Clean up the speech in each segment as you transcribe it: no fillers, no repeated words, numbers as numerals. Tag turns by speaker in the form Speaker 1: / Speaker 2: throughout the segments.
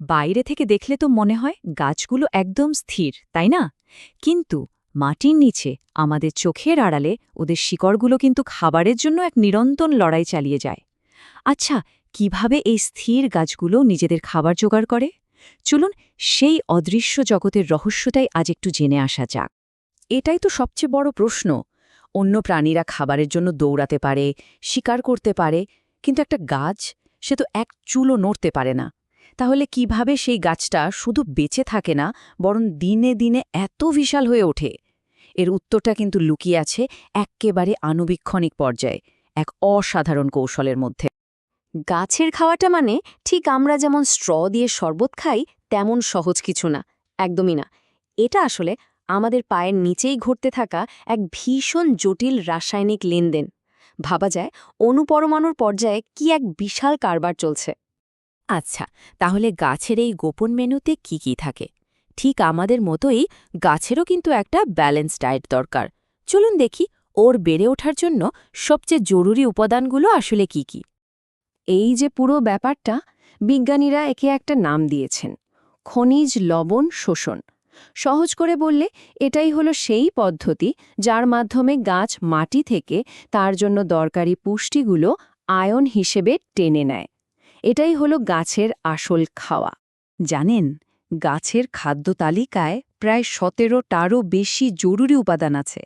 Speaker 1: বাইরে থেকে দেখলে তো মনে হয় গাছগুলো একদম স্থির, তাই না? কিন্তু মাটির নিচে আমাদের চোখের আড়ালে ওদের শিকড়গুলো কিন্তু খাবারের জন্য এক নিরন্তর লড়াই চালিয়ে যায়। আচ্ছা, কিভাবে এই স্থির গাছগুলো নিজেদের খাবার জোগাড় করে? চলুন সেই অদৃশ্য জগতের রহস্যটাই আজ একটু জেনে আসা যাক। এটাই তো সবচেয়ে বড় প্রশ্ন। অন্য প্রাণীরা খাবারের জন্য দৌড়াতে পারে, শিকার করতে পারে, কিন্তু একটা গাছ, সে তো এক চুলও নড়তে পারে না। তাহলে কিভাবে সেই গাছটা শুধু বেঁচে থাকে না, বরং দিনে দিনে এত বিশাল হয়ে ওঠে? এর উত্তরটা কিন্তু লুকিয়ে আছে এক্কেবারে আণুবীক্ষণিক পর্যায়ে, এক অসাধারণ কৌশলের মধ্যে।
Speaker 2: গাছের খাওয়াটা মানে ঠিক আমরা যেমন স্ট্র দিয়ে শরবত খাই তেমন সহজ কিছু না, একদমই না। এটা আসলে আমাদের পায়ের নিচেই ঘটতে থাকা এক ভীষণ জটিল রাসায়নিক লেনদেন। ভাবা যায় অণুপরমাণুর পর্যায়ে কি এক বিশাল কারবার চলছে।
Speaker 1: আচ্ছা, তাহলে গাছের এই গোপন মেনুতে কি কি থাকে? ঠিক আমাদের মতোই গাছেরও কিন্তু একটা ব্যালেন্স ডায়েট দরকার। চলুন দেখি ওর বেড়ে ওঠার জন্য সবচেয়ে জরুরি উপাদানগুলো আসলে কি কি।
Speaker 2: এই যে পুরো ব্যাপারটা, বিজ্ঞানীরা একে একটা নাম দিয়েছেন, খনিজ লবণ শোষণ। সহজ করে বললে এটাই হলো সেই পদ্ধতি যার মাধ্যমে গাছ মাটি থেকে তার জন্য দরকারি পুষ্টিগুলো আয়ন হিসেবে টেনে নেয়। এটাই হলো গাছের আসল খাওয়া।
Speaker 1: জানেন, গাছের খাদ্য তালিকায় প্রায় 17টারও বেশি জরুরি উপাদান আছে।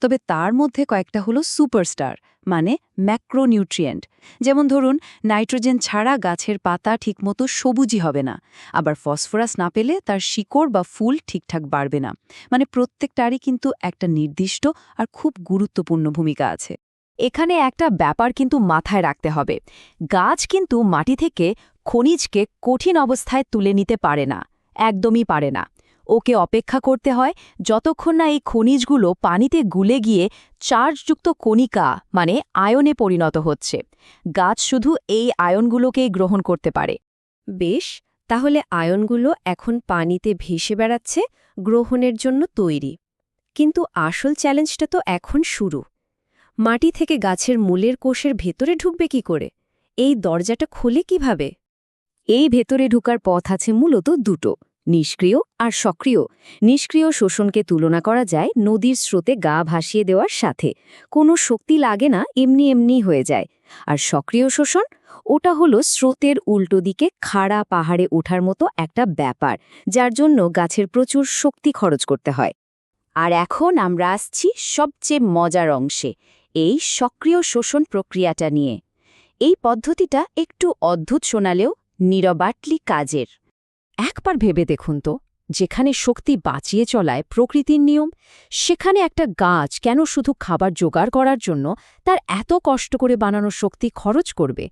Speaker 1: তবে তার মধ্যে কয়েকটা হলো সুপারস্টার, মানে ম্যাক্রোনিউট্রিয়েন্ট। যেমন ধরুন, নাইট্রোজেন ছাড়া গাছের পাতা ঠিকমতো সবুজই হবে না, আবার ফসফরাস না পেলে তার শিকড় বা ফুল ঠিকঠাক বাড়বে না। মানে প্রত্যেকটারই কিন্তু একটা নির্দিষ্ট আর খুব গুরুত্বপূর্ণ ভূমিকা আছে। এখানে একটা ব্যাপার কিন্তু মাথায় রাখতে হবে, গাছ কিন্তু মাটি থেকে খনিজকে কঠিন অবস্থায় তুলে নিতে পারে না, একদমই পারে না। ওকে অপেক্ষা করতে হয় যতক্ষণ না এই খনিজগুলো পানিতে গুলে গিয়ে চার্জযুক্ত কণিকা, মানে আয়নে পরিণত হচ্ছে। গাছ শুধু এই আয়নগুলোকেই গ্রহণ করতে পারে।
Speaker 2: বেশ, তাহলে আয়নগুলো এখন পানিতে ভেসে বেড়াচ্ছে, গ্রহণের জন্য তৈরি। কিন্তু আসল চ্যালেঞ্জটা তো এখন শুরু। মাটি থেকে গাছের মূলের কোষের ভেতরে ঢুকবে কি করে? এই দরজাটা খুলে কিভাবে?
Speaker 1: এই ভেতরে ঢুকার পথ আছে মূলত দুটো, নিষ্ক্রিয় আর সক্রিয়। নিষ্ক্রিয় শোষণকে তুলনা করা যায় নদীর স্রোতে গা ভাসিয়ে দেওয়ার সাথে। কোনো শক্তি লাগে না, এমনি এমনি হয়ে যায়। আর সক্রিয় শোষণ, ওটা হলো স্রোতের উল্টো দিকে খাড়া পাহাড়ে ওঠার মতো একটা ব্যাপার, যার জন্য গাছের প্রচুর শক্তি খরচ করতে হয়। আর এখন আমরা আসছি সবচেয়ে মজার অংশে, এই সক্রিয় শোষণ প্রক্রিয়াটা নিয়ে। এই পদ্ধতিটা একটু অদ্ভুত শোনালেও নিরবাটলি কাজের। একবার ভেবে দেখুন তো, যেখানে শক্তি বাঁচিয়ে চলায় প্রকৃতির নিয়ম, সেখানে একটা গাছ কেন শুধু খাবার জোগাড় করার জন্য তার এত কষ্ট করে বানানো শক্তি খরচ করবে?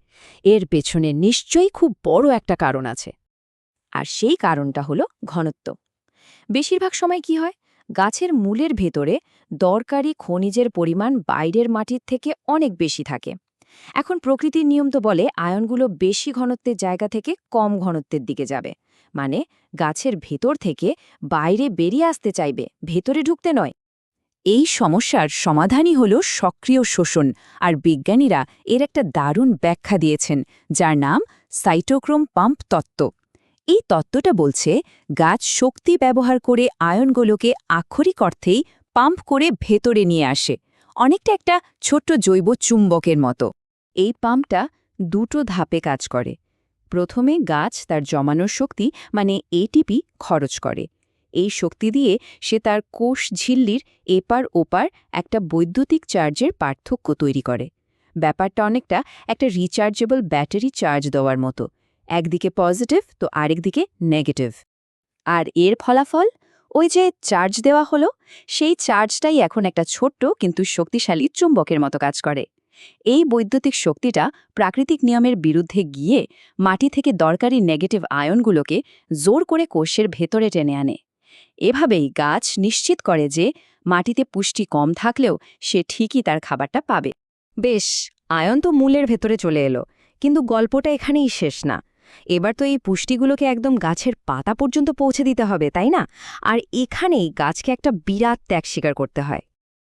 Speaker 1: এর পেছনে নিশ্চয়ই খুব বড় একটা কারণ আছে। আর সেই কারণটা হলো ঘনত্ব। বেশিরভাগ সময় কি হয়, গাছের মূলের ভেতরে দরকারি খনিজের পরিমাণ বাইরের মাটির থেকে অনেক বেশি থাকে। এখন প্রকৃতির নিয়ম তো বলে আয়নগুলো বেশি ঘনত্বের জায়গা থেকে কম ঘনত্বের দিকে যাবে। মানে গাছের ভেতর থেকে বাইরে বেরিয়ে আসতে চাইবে, ভেতরে ঢুকতে নয়। এই সমস্যার সমাধানই হল সক্রিয় শোষণ, আর বিজ্ঞানীরা এর একটা দারুণ ব্যাখ্যা দিয়েছেন, যার নাম সাইটোক্রোম পাম্প তত্ত্ব। এই তত্ত্বটা বলছে, গাছ শক্তি ব্যবহার করে আয়নগুলোকে আক্ষরিক অর্থেই পাম্প করে ভেতরে নিয়ে আসে, অনেকটা একটা ছোট্ট জৈব চুম্বকের মতো। এই পাম্পটা দুটো ধাপে কাজ করে। প্রথমে গাছ তার জমানোর শক্তি, মানে এটিপি, খরচ করে। এই শক্তি দিয়ে সে তার কোষ ঝিল্লির এপার ওপার একটা বৈদ্যুতিক চার্জের পার্থক্য তৈরি করে। ব্যাপারটা অনেকটা একটা রিচার্জেবল ব্যাটারি চার্জ দেওয়ার মতো, একদিকে পজিটিভ তো আরেকদিকে নেগেটিভ। আর এর ফলাফল, ওই যে চার্জ দেওয়া হলো, সেই চার্জটাই এখন একটা ছোট্ট কিন্তু শক্তিশালী চুম্বকের মতো কাজ করে। এই বৈদ্যুতিক শক্তিটা প্রাকৃতিক নিয়মের বিরুদ্ধে গিয়ে মাটি থেকে দরকারি নেগেটিভ আয়নগুলোকে জোর করে কোষের ভেতরে টেনে আনে। এভাবেই গাছ নিশ্চিত করে যে মাটিতে পুষ্টি কম থাকলেও সে ঠিকই তার খাবারটা পাবে। বেশ, আয়ন তো মূলের ভেতরে চলে এলো, কিন্তু গল্পটা এখানেই শেষ না। এবার তো এই পুষ্টিগুলোকে একদম গাছের পাতা পর্যন্ত পৌঁছে দিতে হবে, তাই না? আর এখানেই গাছকে একটা বিরাট ত্যাগ স্বীকার করতে হয়।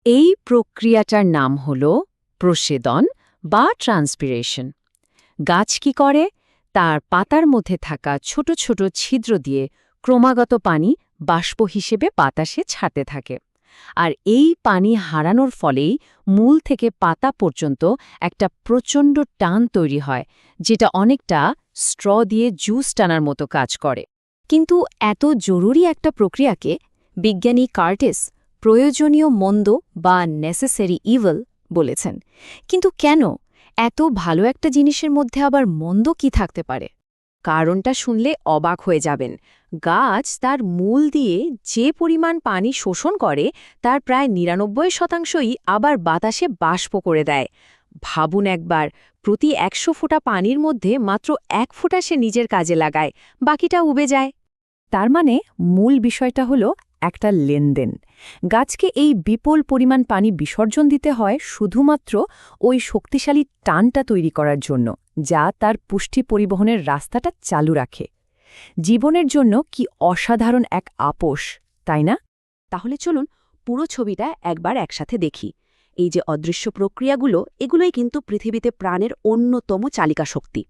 Speaker 1: এই প্রক্রিয়াটার নাম হল প্রসেদন বা ট্রান্সপিরেশন। গাছ কি করে?
Speaker 2: তার পাতার মধ্যে থাকা ছোট ছোট ছিদ্র দিয়ে ক্রমাগত পানি বাষ্প হিসেবে বাতাসে ছাড়তে থাকে। আর এই পানি হারানোর ফলেই মূল থেকে পাতা পর্যন্ত একটা প্রচণ্ড টান তৈরি হয়, যেটা অনেকটা স্ট্র দিয়ে জুস টানার মতো কাজ করে।
Speaker 1: কিন্তু এত জরুরি একটা প্রক্রিয়াকে বিজ্ঞানী কার্টিস প্রয়োজনীয় মন্দ বা নেসেসারি ইভল বলেছেন। কিন্তু কেন? এত ভালো একটা জিনিসের মধ্যে আবার মন্দ কি থাকতে পারে?
Speaker 2: কারণটা শুনলে অবাক হয়ে যাবেন। গাছ তার মূল দিয়ে যে পরিমাণ পানি শোষণ করে তার প্রায় ৯৯%ই আবার বাতাসে বাষ্প করে দেয়। ভাবুন একবার, প্রতি ১০০ ফোঁটা পানির মধ্যে মাত্র ১ ফোঁটা সে নিজের কাজে লাগায়, বাকিটা উবে যায়। তার মানে মূল বিষয়টা হলো একটা লেনদেন। গাছকে এই বিপুল পরিমাণ পানি বিসর্জন দিতে হয় শুধুমাত্র ওই শক্তিশালী টানটা তৈরি করার জন্য, যা তার পুষ্টি পরিবহনের রাস্তাটা চালু রাখে। জীবনের জন্য কি অসাধারণ এক আপোষ, তাই না? তাহলে চলুন পুরো ছবিটা একবার একসাথে দেখি। এই যে অদৃশ্য প্রক্রিয়াগুলো, এগুলোই কিন্তু পৃথিবীতে প্রাণের অন্যতম চালিকা শক্তি।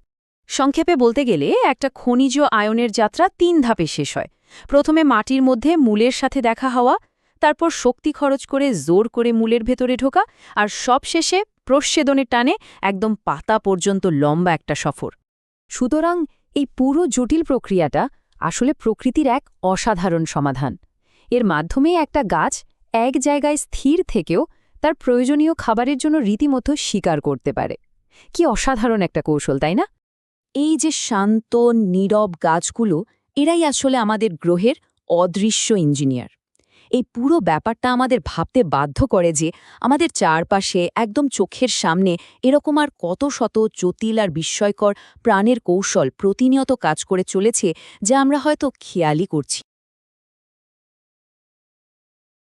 Speaker 2: সংক্ষেপে বলতে গেলে একটা খনিজ আয়নের যাত্রা ৩ ধাপে শেষ হয়। প্রথমে মাটির মধ্যে মূলের সাথে দেখা হওয়া, তারপর শক্তি খরচ করে জোর করে মূলের ভেতরে ঢোকা, আর সবশেষে প্রচ্ছেদনের টানে একদম পাতা পর্যন্ত লম্বা একটা সফর। সুতরাং এই পুরো জটিল প্রক্রিয়াটা আসলে প্রকৃতির এক অসাধারণ সমাধান। এর মাধ্যমে একটা গাছ এক জায়গায় স্থির থেকেও তার প্রয়োজনীয় খাবারের জন্য রীতিমতো শিকার করতে পারে। কি অসাধারণ একটা কৌশল, তাই না?
Speaker 1: এই যে শান্ত নীরব গাছগুলো, এরাই আসলে আমাদের গ্রহের অদৃশ্য ইঞ্জিনিয়ার। এই পুরো ব্যাপারটা আমাদের ভাবতে বাধ্য করে যে আমাদের চারপাশে একদম চোখের সামনে এরকম আর কত শত জটিল আর বিস্ময়কর প্রাণের কৌশল প্রতিনিয়ত কাজ করে চলেছে, যা আমরা হয়তো খেয়ালই করছি।